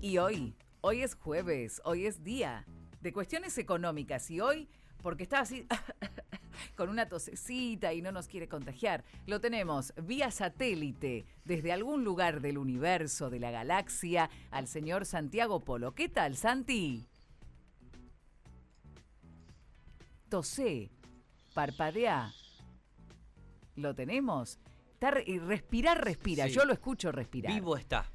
Y hoy es jueves, hoy es día de cuestiones económicas y hoy, porque está así con una tosecita y no nos quiere contagiar, lo tenemos vía satélite desde algún lugar del universo, de la galaxia, al señor Santiago Polo. ¿Qué tal, Santi? Tosé, parpadea. ¿Lo tenemos? Y respira. Sí. Yo lo escucho respirar. Vivo está.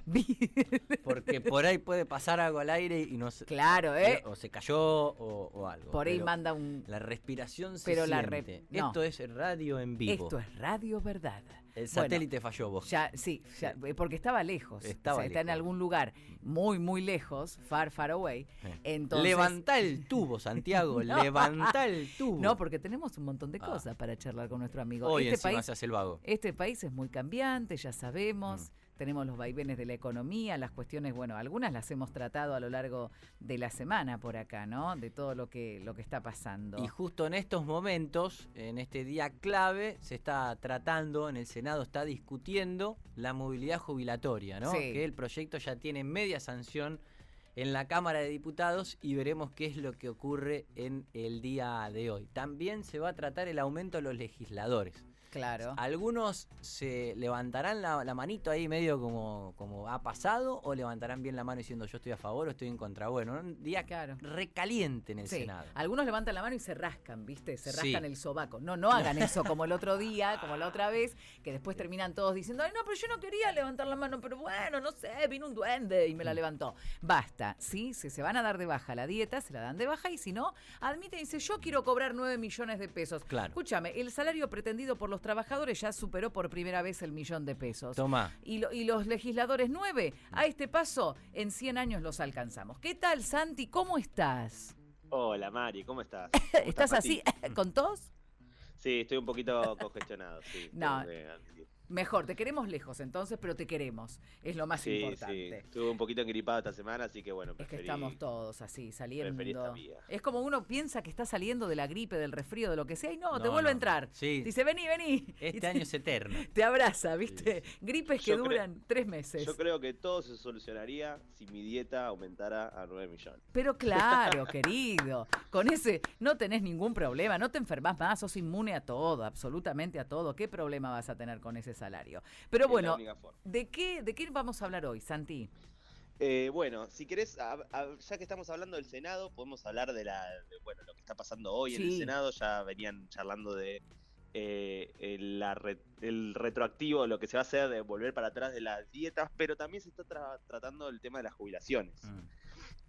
Porque por ahí puede pasar algo al aire y no se... Claro, O se cayó o algo. Por ahí manda un... La respiración se pero siente. No. Esto es radio en vivo. Esto es radio verdad. El satélite falló, vos. Sí, porque estaba lejos. Está en algún lugar muy, muy lejos, far away. Entonces... Levantá el tubo, Santiago, no. Levantá el tubo. No, porque tenemos un montón de cosas para charlar con nuestro amigo. Hoy encima se hace el vago. Este país es muy cambiante, ya sabemos. Tenemos los vaivenes de la economía, las cuestiones, bueno, algunas las hemos tratado a lo largo de la semana por acá, ¿no? De todo lo que está pasando. Y justo en estos momentos, en este día clave, se está tratando, en el Senado está discutiendo la movilidad jubilatoria, ¿no? Sí. Que el proyecto ya tiene media sanción en la Cámara de Diputados y veremos qué es lo que ocurre en el día de hoy. También se va a tratar el aumento de los legisladores. Claro. Algunos se levantarán la manito ahí medio como ha pasado, o levantarán bien la mano diciendo yo estoy a favor o estoy en contra. Bueno, un día recaliente en el Senado. Algunos levantan la mano y se rascan, ¿viste? Se rascan el sobaco. No hagan eso como el otro día, como la otra vez, que después terminan todos diciendo, ay, no, pero yo no quería levantar la mano, pero bueno, no sé, vino un duende y me la levantó. Basta, ¿sí? Si se van a dar de baja la dieta, se la dan de baja, y si no, admiten y dicen, yo quiero cobrar 9 millones de pesos. Claro. Escúchame, el salario pretendido por los trabajadores ya superó por primera vez el $1.000.000. Tomá. Y los legisladores 9, a este paso, en 100 años los alcanzamos. ¿Qué tal, Santi? ¿Cómo estás? Hola, Mari, ¿cómo estás? ¿Estás así, con tos? Sí, estoy un poquito congestionado, sí. No, mejor, te queremos lejos entonces, pero te queremos. Es lo más importante. Sí, estuve un poquito engripado esta semana, así que bueno, es que estamos todos así, saliendo. Esta vía. Es como uno piensa que está saliendo de la gripe, del resfrío, de lo que sea, y te vuelve a entrar. Sí. Dice, vení. Este año es eterno. Te abraza, ¿viste? Sí. Gripes que duran 3 meses. Yo creo que todo se solucionaría si mi dieta aumentara a 9 millones. Pero claro, querido, con ese no tenés ningún problema, no te enfermas más, sos inmune a todo, absolutamente a todo. ¿Qué problema vas a tener con ese salario? Pero bueno, ¿de qué vamos a hablar hoy, Santi? Bueno, si querés, ya que estamos hablando del Senado, podemos hablar de lo que está pasando hoy en el Senado. Ya venían charlando de el retroactivo, lo que se va a hacer de volver para atrás de las dietas, pero también se está tratando el tema de las jubilaciones.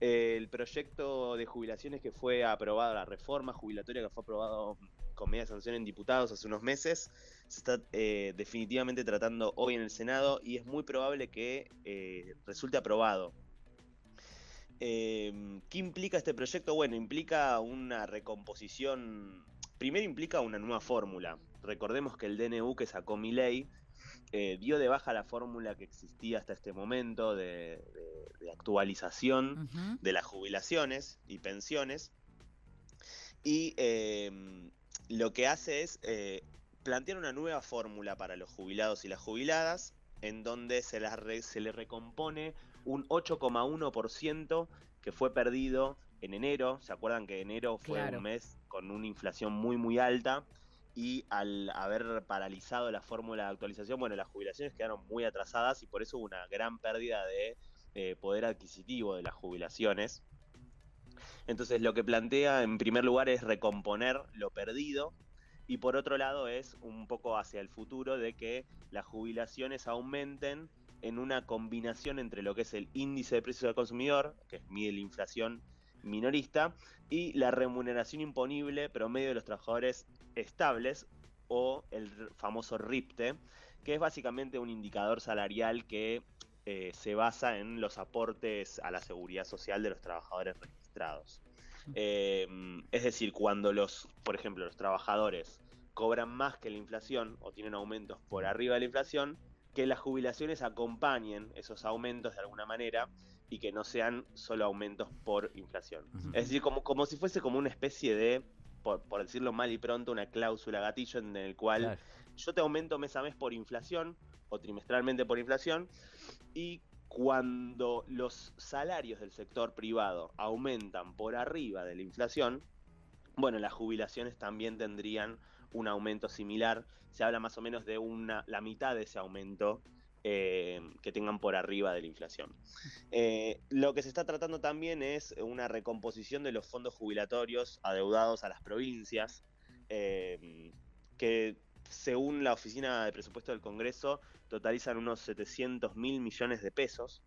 El proyecto de jubilaciones que fue aprobado, la reforma jubilatoria que fue aprobado con media sanción en diputados hace unos meses, se está definitivamente tratando hoy en el Senado y es muy probable que resulte aprobado. ¿Qué implica este proyecto? Bueno, implica una recomposición. Primero implica una nueva fórmula. Recordemos que el DNU que sacó Milei dio de baja la fórmula que existía hasta este momento de actualización de las jubilaciones y pensiones. Y lo que hace es plantear una nueva fórmula para los jubilados y las jubiladas, en donde se le recompone un 8,1% que fue perdido en enero. ¿Se acuerdan que enero fue un mes con una inflación muy muy alta? Y al haber paralizado la fórmula de actualización, bueno, las jubilaciones quedaron muy atrasadas y por eso hubo una gran pérdida de poder adquisitivo de las jubilaciones. Entonces lo que plantea en primer lugar es recomponer lo perdido, y por otro lado es un poco hacia el futuro de que las jubilaciones aumenten en una combinación entre lo que es el índice de precios al consumidor, que mide la inflación minorista, y la remuneración imponible promedio de los trabajadores estables, o el famoso RIPTE, que es básicamente un indicador salarial que se basa en los aportes a la seguridad social de los trabajadores registrados. Es decir, cuando por ejemplo, los trabajadores cobran más que la inflación o tienen aumentos por arriba de la inflación, que las jubilaciones acompañen esos aumentos de alguna manera y que no sean solo aumentos por inflación. Es decir, como si fuese como una especie de, por decirlo mal y pronto, una cláusula gatillo en el cual yo te aumento mes a mes por inflación o trimestralmente por inflación, y cuando los salarios del sector privado aumentan por arriba de la inflación, bueno, las jubilaciones también tendrían un aumento similar. Se habla más o menos de la mitad de ese aumento que tengan por arriba de la inflación. Lo que se está tratando también es una recomposición de los fondos jubilatorios adeudados a las provincias, que según la Oficina de Presupuesto del Congreso totalizan unos 700.000 millones de pesos.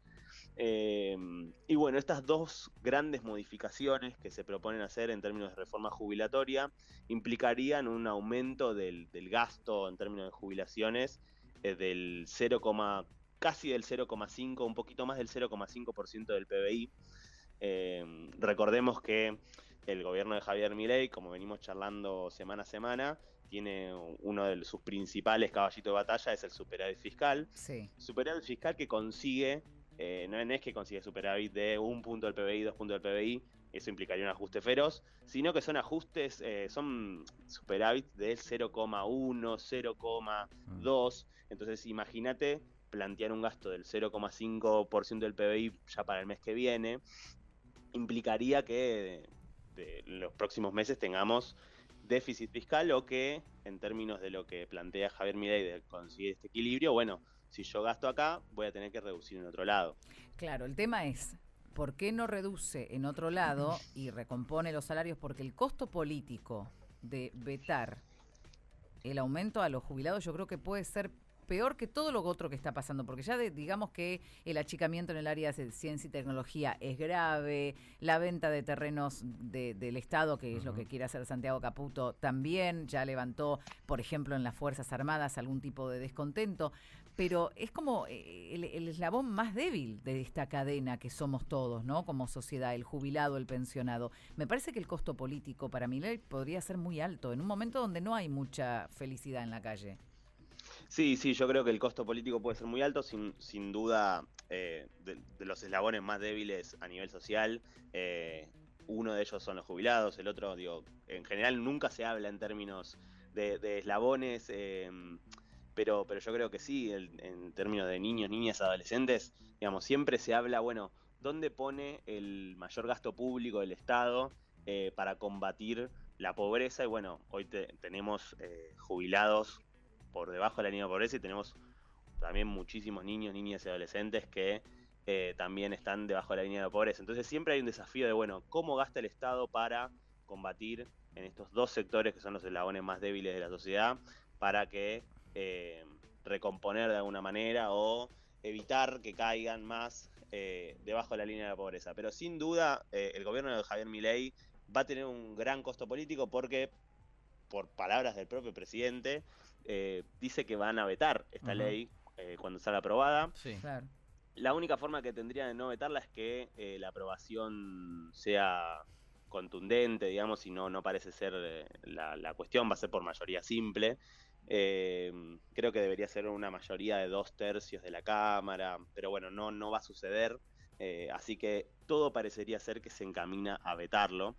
Y bueno, estas dos grandes modificaciones que se proponen hacer en términos de reforma jubilatoria implicarían un aumento del gasto en términos de jubilaciones del 0, casi del 0,5, un poquito más del 0,5% del PBI. Recordemos que el gobierno de Javier Milei, como venimos charlando semana a semana, tiene uno de sus principales caballitos de batalla, es el superávit fiscal. Sí. Superávit fiscal que consigue, no es que consigue superávit de 1 punto del PBI, 2 puntos del PBI, eso implicaría un ajuste feroz, sino que son ajustes, son superávit del 0,1, 0,2. Entonces imagínate plantear un gasto del 0,5% del PBI ya para el mes que viene, implicaría que de los próximos meses tengamos déficit fiscal, o que en términos de lo que plantea Javier Milei de conseguir este equilibrio, bueno, si yo gasto acá, voy a tener que reducir en otro lado. Claro, el tema es, ¿por qué no reduce en otro lado y recompone los salarios? Porque el costo político de vetar el aumento a los jubilados yo creo que puede ser peor que todo lo otro que está pasando, porque ya digamos que el achicamiento en el área de ciencia y tecnología es grave, la venta de terrenos del Estado, que es lo que quiere hacer Santiago Caputo, también ya levantó, por ejemplo, en las Fuerzas Armadas algún tipo de descontento, pero es como el eslabón más débil de esta cadena que somos todos, ¿no? Como sociedad, el jubilado, el pensionado. Me parece que el costo político para Milei podría ser muy alto, en un momento donde no hay mucha felicidad en la calle. Sí, yo creo que el costo político puede ser muy alto, sin duda, de los eslabones más débiles a nivel social. Uno de ellos son los jubilados, el otro, digo, en general nunca se habla en términos de eslabones, pero yo creo que sí, en términos de niños, niñas, adolescentes, digamos, siempre se habla, bueno, ¿dónde pone el mayor gasto público del Estado para combatir la pobreza? Y bueno, hoy tenemos jubilados por debajo de la línea de pobreza, y tenemos también muchísimos niños, niñas y adolescentes que también están debajo de la línea de pobreza. Entonces siempre hay un desafío de, bueno, ¿cómo gasta el Estado para combatir en estos dos sectores que son los eslabones más débiles de la sociedad, para que recomponer de alguna manera o evitar que caigan más debajo de la línea de la pobreza? Pero sin duda el gobierno de Javier Milei va a tener un gran costo político porque, por palabras del propio presidente, dice que van a vetar esta ley cuando salga aprobada. Sí. Claro. La única forma que tendría de no vetarla es que la aprobación sea contundente, digamos, y no parece ser la cuestión, va a ser por mayoría simple. Creo que debería ser una mayoría de 2/3 de la Cámara, pero bueno, no va a suceder, así que todo parecería ser que se encamina a vetarlo.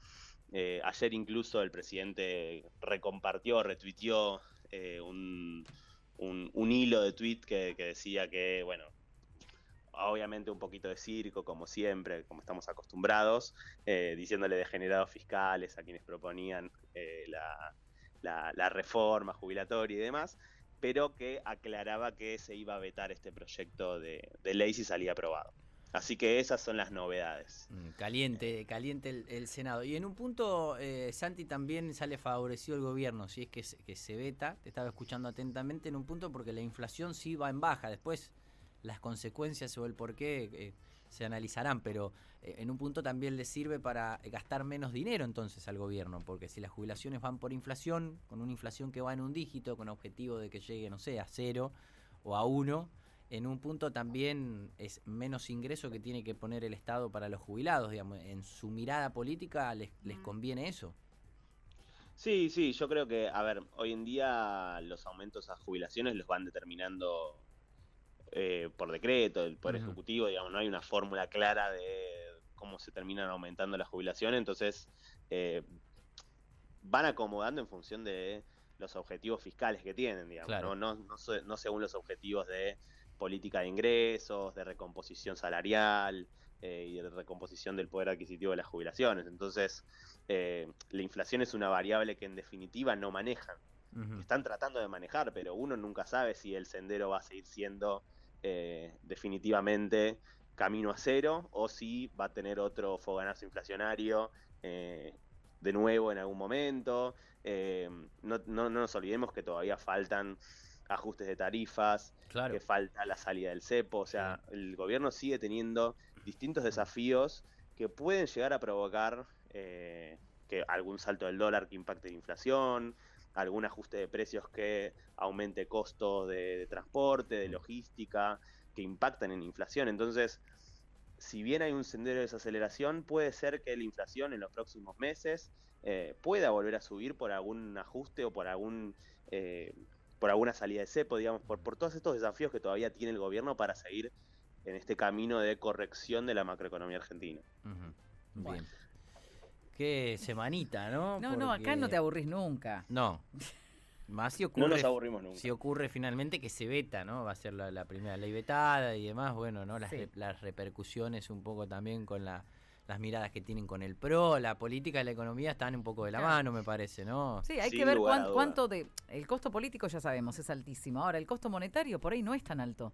Ayer incluso el presidente retuiteó un hilo de tweet que decía que, bueno, obviamente un poquito de circo, como siempre, como estamos acostumbrados, diciéndole degenerados fiscales a quienes proponían la reforma jubilatoria y demás, pero que aclaraba que se iba a vetar este proyecto de ley si salía aprobado. Así que esas son las novedades. Caliente el Senado. Y en un punto, Santi, también sale favorecido el gobierno, si es que se veta, te estaba escuchando atentamente, en un punto porque la inflación sí va en baja. Después las consecuencias o el porqué se analizarán, pero en un punto también le sirve para gastar menos dinero entonces al gobierno, porque si las jubilaciones van por inflación, con una inflación que va en un dígito, con objetivo de que llegue, no sé, a 0 o a 1, en un punto también es menos ingreso que tiene que poner el Estado para los jubilados, digamos. En su mirada política les conviene eso. Sí, yo creo que, a ver, hoy en día los aumentos a jubilaciones los van determinando por decreto, el Poder Ejecutivo, digamos, no hay una fórmula clara de cómo se terminan aumentando las jubilaciones, entonces van acomodando en función de los objetivos fiscales que tienen, digamos, claro. no según los objetivos de política de ingresos, de recomposición salarial y de recomposición del poder adquisitivo de las jubilaciones. Entonces, la inflación es una variable que en definitiva no manejan. Están tratando de manejar, pero uno nunca sabe si el sendero va a seguir siendo definitivamente camino a cero o si va a tener otro fogonazo inflacionario de nuevo en algún momento. No nos olvidemos que todavía faltan ajustes de tarifas, Claro. que falta la salida del cepo. O sea, el gobierno sigue teniendo distintos desafíos que pueden llegar a provocar que algún salto del dólar que impacte la inflación, algún ajuste de precios que aumente costos de transporte, de logística, que impactan en inflación. Entonces, si bien hay un sendero de desaceleración, puede ser que la inflación en los próximos meses pueda volver a subir por algún ajuste o por alguna salida de cepo, digamos, por todos estos desafíos que todavía tiene el gobierno para seguir en este camino de corrección de la macroeconomía argentina. Bien. Qué semanita, ¿no? No, acá no te aburrís nunca. No. Más si ocurre, no nos aburrimos nunca. Si ocurre finalmente que se veta, ¿no? Va a ser la primera ley vetada y demás, bueno, ¿no? Las repercusiones un poco también con las miradas que tienen con el PRO, la política y la economía están un poco de la mano, me parece, ¿no? Sí, hay que ver cuánto el costo político ya sabemos, es altísimo. Ahora, el costo monetario por ahí no es tan alto.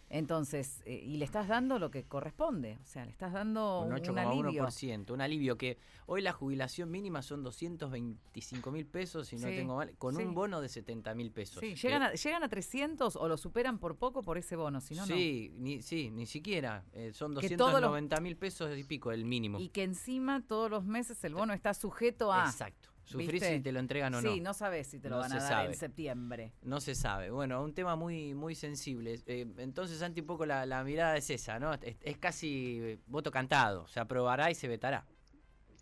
Entonces, y le estás dando lo que corresponde, o sea, le estás dando un un alivio. 8,1%, un alivio que hoy la jubilación mínima son 225.000 pesos, si no tengo mal, con un bono de 70.000 pesos. Sí, llegan a 300 o lo superan por poco por ese bono, si no, no. Ni siquiera, son 290.000 pesos y pico el mínimo. Y que encima todos los meses el bono está sujeto a... Exacto. Sufrís si te lo entregan o no. Sí, no sabes si te lo van a dar en septiembre. No se sabe. Bueno, un tema muy muy sensible. Entonces, Santi, un poco la mirada es esa, ¿no? Es casi voto cantado. Se aprobará y se vetará.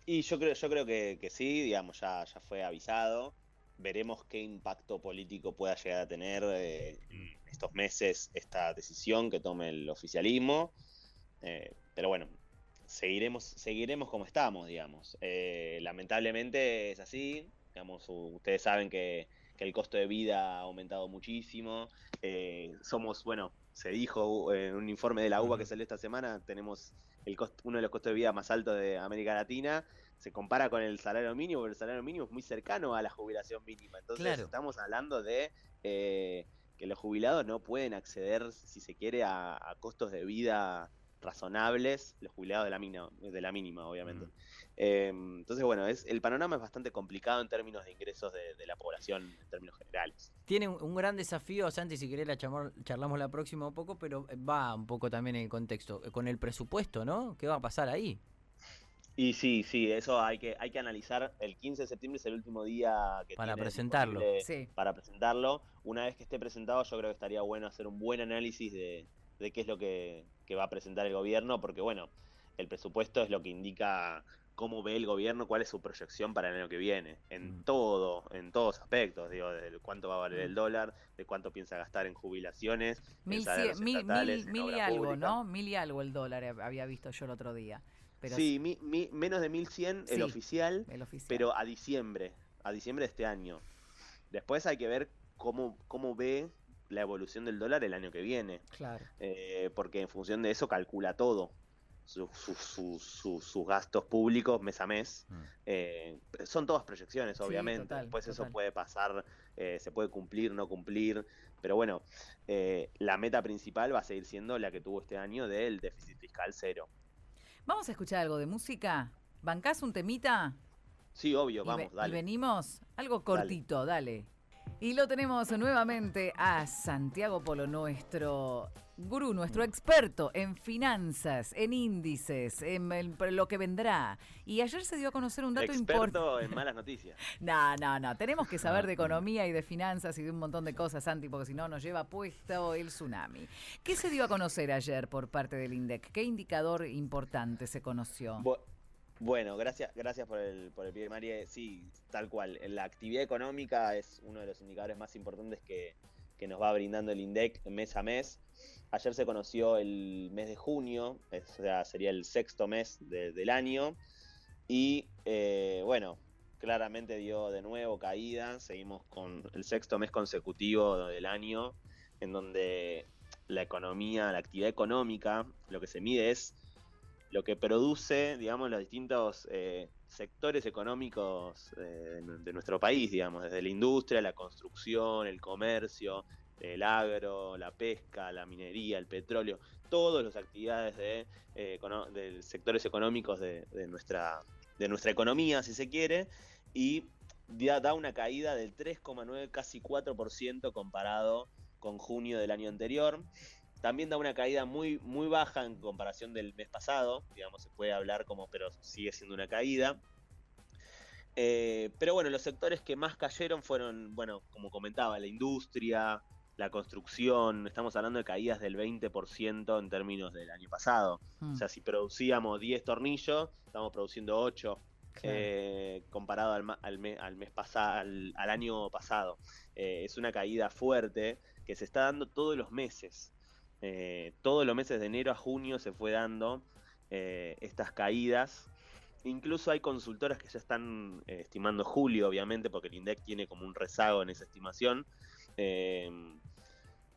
Y yo creo que sí, digamos, ya fue avisado. Veremos qué impacto político pueda llegar a tener en estos meses esta decisión que tome el oficialismo. Pero bueno, seguiremos como estamos, digamos. Lamentablemente es así, digamos, ustedes saben que el costo de vida ha aumentado muchísimo. Se dijo en un informe de la UBA que salió esta semana, tenemos uno de los costos de vida más altos de América Latina. Se compara con el salario mínimo, pero el salario mínimo es muy cercano a la jubilación mínima. Entonces estamos hablando de que los jubilados no pueden acceder, si se quiere, a costos de vida razonables, los jubilados de la mínima, obviamente. Entonces, bueno, el panorama es bastante complicado en términos de ingresos de la población, en términos generales. Tiene un gran desafío, Santi, si querés charlamos la próxima un poco, pero va un poco también en el contexto, con el presupuesto, ¿no? ¿Qué va a pasar ahí? Y sí, eso hay que analizar. El 15 de septiembre es el último día que para presentarlo. Para presentarlo. Una vez que esté presentado, yo creo que estaría bueno hacer un buen análisis de qué es lo que va a presentar el gobierno, porque bueno, el presupuesto es lo que indica cómo ve el gobierno, cuál es su proyección para el año que viene, en todos aspectos, digo, de cuánto va a valer el dólar, de cuánto piensa gastar en jubilaciones, mil y algo, ¿no? 1.000 y algo el dólar había visto yo el otro día. Pero sí, menos de 1.100 el oficial, pero a diciembre de este año. Después hay que ver cómo ve la evolución del dólar el año que viene. Claro. Porque en función de eso calcula todo. Sus gastos públicos mes a mes. Son todas proyecciones, obviamente. Después eso puede pasar, se puede cumplir, no cumplir. Pero bueno, la meta principal va a seguir siendo la que tuvo este año del déficit fiscal cero. ¿Vamos a escuchar algo de música? ¿Bancás un temita? Sí, obvio, vamos, dale. ¿Y venimos? Algo cortito, dale. Y lo tenemos nuevamente a Santiago Polo, nuestro gurú, nuestro experto en finanzas, en índices, en lo que vendrá. Y ayer se dio a conocer un dato importante. Experto en malas noticias. No. Tenemos que saber de economía y de finanzas y de un montón de cosas, Santi, porque si no nos lleva puesto el tsunami. ¿Qué se dio a conocer ayer por parte del INDEC? ¿Qué indicador importante se conoció? Bueno, gracias por el pie, María. Sí, tal cual. La actividad económica es uno de los indicadores más importantes que nos va brindando el INDEC mes a mes. Ayer se conoció el mes de junio, o sea, sería el sexto mes del año. Y bueno, claramente dio de nuevo caída. Seguimos con el sexto mes consecutivo del año, en donde la economía, la actividad económica, lo que se mide es lo que produce, digamos, los distintos sectores económicos de nuestro país, digamos, desde la industria, la construcción, el comercio, el agro, la pesca, la minería, el petróleo, todas las actividades de sectores económicos de nuestra economía, si se quiere, y da una caída del 3,9, casi 4% comparado con junio del año anterior. También da una caída muy, muy baja en comparación del mes pasado, digamos, se puede hablar como, pero sigue siendo una caída. Pero bueno, los sectores que más cayeron fueron, bueno, como comentaba, la industria, la construcción. Estamos hablando de caídas del 20% en términos del año pasado. O sea, si producíamos 10 tornillos, estamos produciendo 8. Claro. Comparado al año pasado. Es una caída fuerte que se está dando todos los meses. Todos los meses de enero a junio se fue dando estas caídas. Incluso hay consultoras que ya están estimando julio, obviamente, porque el INDEC tiene como un rezago en esa estimación.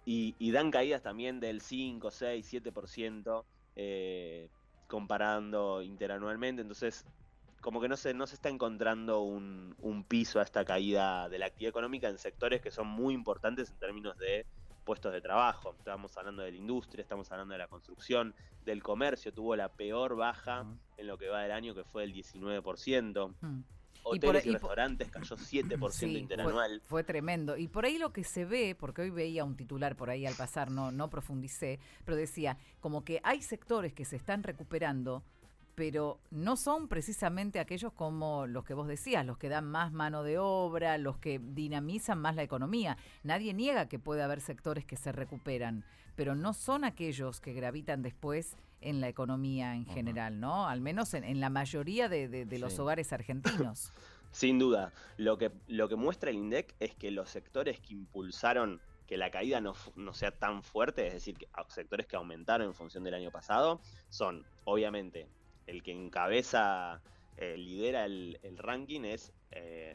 Y dan caídas también del 5, 6, 7% comparando interanualmente. Entonces, como que no se está encontrando un piso a esta caída de la actividad económica en sectores que son muy importantes en términos de puestos de trabajo. Estamos hablando de la industria, estamos hablando de la construcción, del comercio. Tuvo la peor baja en lo que va del año, que fue el 19%. Hoteles y restaurantes cayó 7% interanual. Fue tremendo. Y por ahí lo que se ve, porque hoy veía un titular por ahí al pasar, no profundicé, pero decía como que hay sectores que se están recuperando, pero no son precisamente aquellos como los que vos decías, los que dan más mano de obra, los que dinamizan más la economía. Nadie niega que puede haber sectores que se recuperan, pero no son aquellos que gravitan después en la economía en general, ¿no? Al menos en la mayoría de los hogares argentinos. Sin duda. Lo que muestra el INDEC es que los sectores que impulsaron que la caída no sea tan fuerte, es decir, que sectores que aumentaron en función del año pasado, son, obviamente, el que encabeza, lidera el ranking es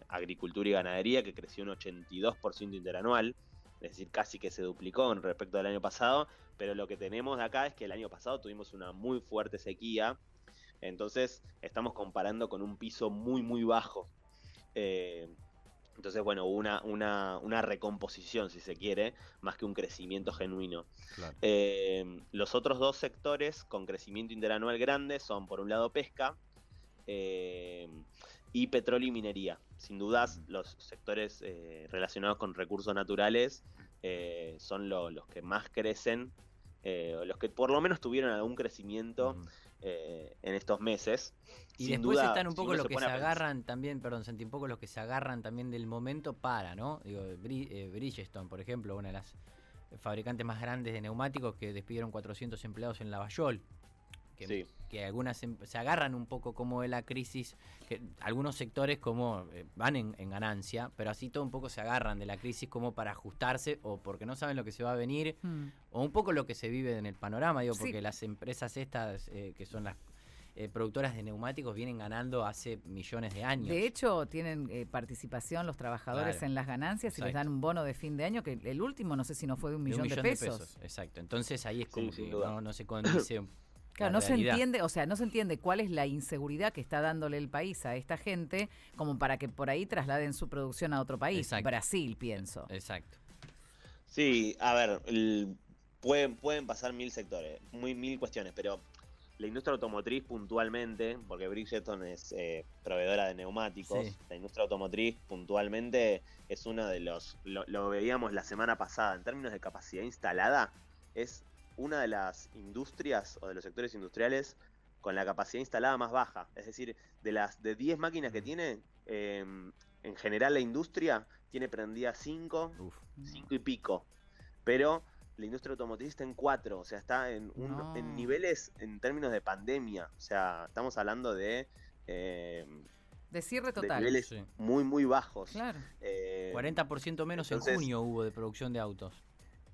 agricultura y ganadería, que creció un 82% interanual, es decir, casi que se duplicó con respecto al año pasado, pero lo que tenemos acá es que el año pasado tuvimos una muy fuerte sequía, entonces estamos comparando con un piso muy, muy bajo. Entonces, bueno, hubo una recomposición, si se quiere, más que un crecimiento genuino. Claro. Los otros dos sectores con crecimiento interanual grande son, por un lado, pesca y petróleo y minería. Sin dudas, los sectores relacionados con recursos naturales son los que más crecen, los que por lo menos tuvieron algún crecimiento en estos meses. Y sin después duda, están un poco los que se agarran también, perdón, Santi, un poco los que se agarran también del momento ¿no? Digo, Bridgestone, por ejemplo, una de las fabricantes más grandes de neumáticos, que despidieron 400 empleados en Lavallol. Que algunas se agarran un poco como de la crisis, que algunos sectores como van en ganancia, pero así todo un poco se agarran de la crisis como para ajustarse, o porque no saben lo que se va a venir, o un poco lo que se vive en el panorama, digo, porque las empresas estas que son las productoras de neumáticos vienen ganando hace millones de años. De hecho, tienen participación los trabajadores en las ganancias. Exacto. Y les dan un bono de fin de año, que el último no sé si no fue de un millón de pesos. Exacto, entonces ahí es como que no se condice. Claro, no se entiende, o sea, no se entiende cuál es la inseguridad que está dándole el país a esta gente como para que por ahí trasladen su producción a otro país. Exacto. Brasil, pienso. Exacto. Sí, a ver, pueden pasar mil sectores, mil cuestiones, pero la industria automotriz puntualmente, porque Bridgestone es proveedora de neumáticos, la industria automotriz puntualmente es uno de lo veíamos la semana pasada, en términos de capacidad instalada, es una de las industrias o de los sectores industriales con la capacidad instalada más baja. Es decir, de 10 máquinas que tiene, en general la industria tiene prendidas 5 y pico. Pero la industria automotriz está en 4, o sea, está en niveles en términos de pandemia. O sea, estamos hablando de cierre total. De niveles muy, muy bajos. Claro. 40% menos entonces, en junio hubo de producción de autos.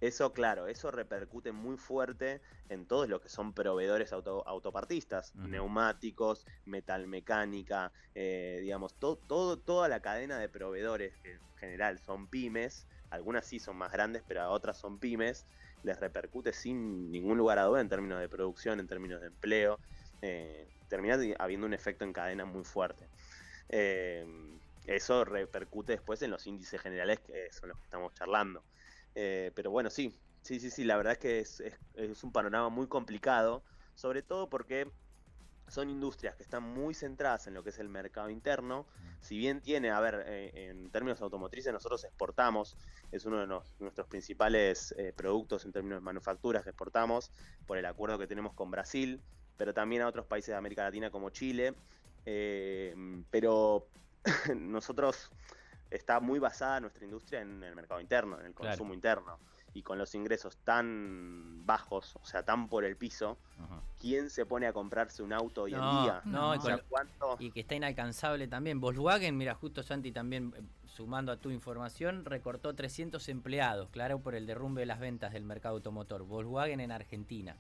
Eso, claro, eso repercute muy fuerte en todos los que son proveedores autopartistas, neumáticos, metalmecánica, digamos, toda la cadena de proveedores, que en general son pymes, algunas sí son más grandes, pero otras son pymes, les repercute sin ningún lugar a duda en términos de producción, en términos de empleo. Termina habiendo un efecto en cadena muy fuerte. Eso repercute después en los índices generales, que son los que estamos charlando. Pero bueno, sí, la verdad es que es un panorama muy complicado, sobre todo porque son industrias que están muy centradas en lo que es el mercado interno. Si bien tiene, en términos automotrices nosotros exportamos, es uno de nuestros principales productos en términos de manufacturas que exportamos por el acuerdo que tenemos con Brasil, pero también a otros países de América Latina como Chile. Pero nosotros está muy basada nuestra industria en el mercado interno, en el consumo interno. Y con los ingresos tan bajos, o sea, tan por el piso, ¿quién se pone a comprarse un auto hoy en día? Y que está inalcanzable también. Volkswagen, mira, justo Santi también, sumando a tu información, recortó 300 empleados, claro, por el derrumbe de las ventas del mercado automotor. Volkswagen en Argentina.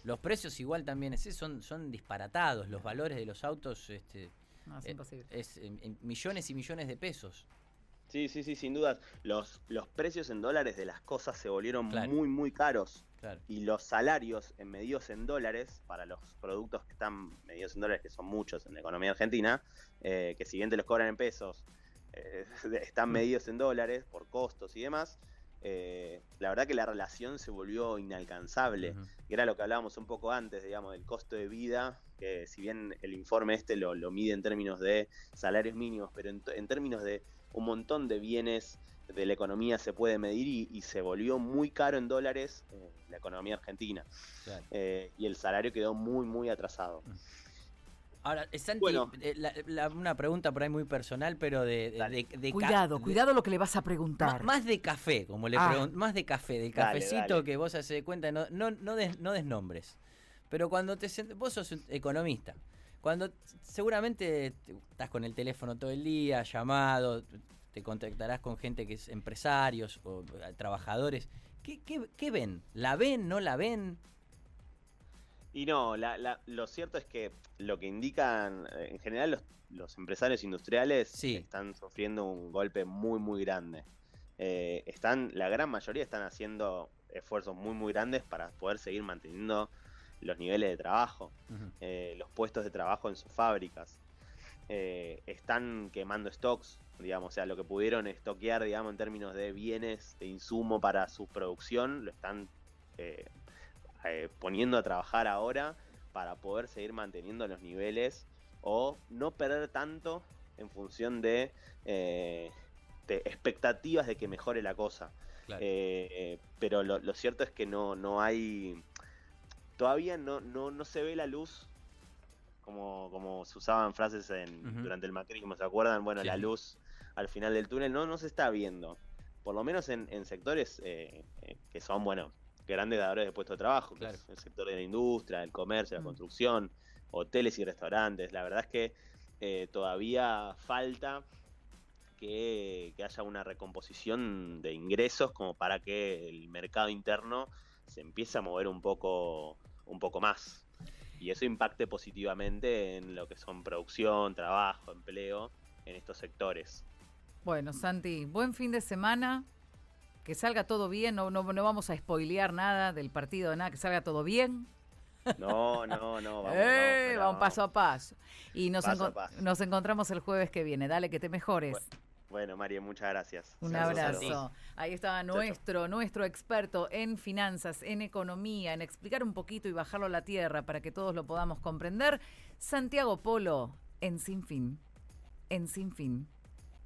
Los precios igual también son disparatados, los valores de los autos es imposible. En millones y millones de pesos. Sí, sin dudas. Los precios en dólares de las cosas se volvieron muy, muy caros. Claro. Y los salarios medidos en dólares, para los productos que están medidos en dólares, que son muchos en la economía argentina, que si bien te los cobran en pesos, están medidos en dólares por costos y demás. La verdad que la relación se volvió inalcanzable. Y era lo que hablábamos un poco antes, digamos, del costo de vida, que si bien el informe lo mide en términos de salarios mínimos, pero en términos de un montón de bienes de la economía se puede medir y se volvió muy caro en dólares la economía argentina. Claro. Y el salario quedó muy, muy atrasado. Ahora, Santi, una pregunta por ahí muy personal, pero cuidado lo que le vas a preguntar. Más de café, como le pregunto, más de café, del cafecito que vos haces de cuenta, no des nombres. Pero cuando vos sos un economista, cuando seguramente estás con el teléfono todo el día, llamado, te contactarás con gente que es empresarios o trabajadores. ¿Qué ven? ¿La ven? ¿No la ven? Y no, lo cierto es que lo que indican, en general los empresarios industriales están sufriendo un golpe muy, muy grande. La gran mayoría están haciendo esfuerzos muy, muy grandes para poder seguir manteniendo los niveles de trabajo, los puestos de trabajo en sus fábricas. Están quemando stocks, digamos, o sea, lo que pudieron estoquear, digamos, en términos de bienes, de insumo para su producción, lo están poniendo a trabajar ahora para poder seguir manteniendo los niveles o no perder tanto en función de expectativas de que mejore la cosa. Claro. Pero lo cierto es que no hay, todavía no se ve la luz como se usaban frases durante el macrismo, ¿se acuerdan? Bueno, la luz al final del túnel no se está viendo, por lo menos en sectores que son, grandes dadores de puestos de trabajo, que es el sector de la industria, el comercio, la construcción, hoteles y restaurantes. La verdad es que todavía falta que haya una recomposición de ingresos como para que el mercado interno se empiece a mover un poco más. Y eso impacte positivamente en lo que son producción, trabajo, empleo en estos sectores. Bueno, Santi, buen fin de semana. Que salga todo bien, no vamos a spoilear nada del partido, nada, que salga todo bien. No, vamos paso a paso. Y nos encontramos el jueves que viene. Dale, que te mejores. Bueno, María, muchas gracias. Un abrazo. Ahí estaba nuestro experto en finanzas, en economía, en explicar un poquito y bajarlo a la tierra para que todos lo podamos comprender. Santiago Polo, en Sin Fin.